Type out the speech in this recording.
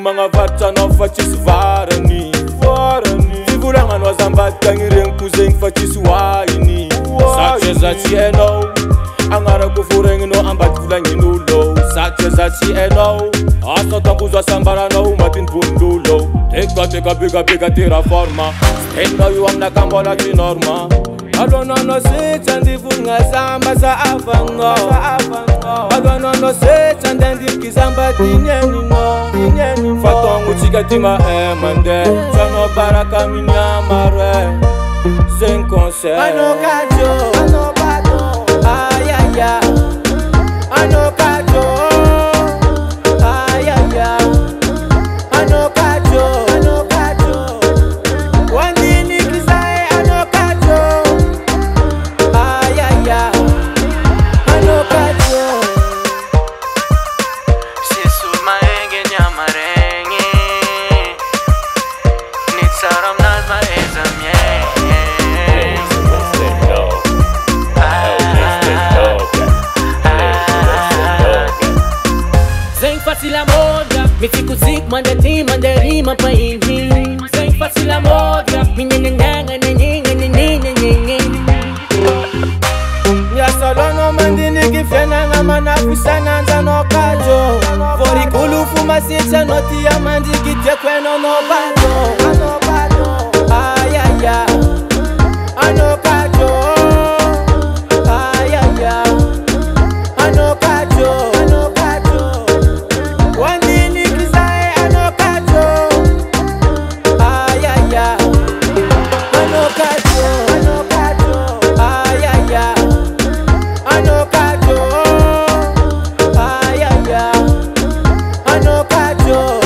Mga vatsa no fatis varani Figuranga no zambat kangiren kuzeng fatis waini Sache zati eno Angara kufureng no ambat kulangi nulo Sache zati eno Asa tankuzwa sambara no matin pundulo Teka biga tira forma Stenda yu amna kambola ti norma Alwana no se chandi funga samba sa avango Alwana no se chandi kizamba tinyeni no Fatongu chikatima mande Chano baraka minyamare Zen concert Ano kajo Ayaya Ano kajo Ayaya Ano kajo Wandini kisae ano kajo Ayaya Ano kajo Sisul maenge nyamarenge Nitsaram nas maezamye Zeng facile a moda, mi fico zic, manda ti, manda rima pa invi. Zeng facile a moda, mi nyenyenga, Ya solo no mandini kifena na manafusana nza no kajo Fori kulu fuma sicha no tia mandi kitia kweno no bado Ayaya Ano kajo Ayaya Ano kajo Wandini kisae ano kajo Ayaya Ano kajo Ayaya Ano kajo Ayaya Ano kajo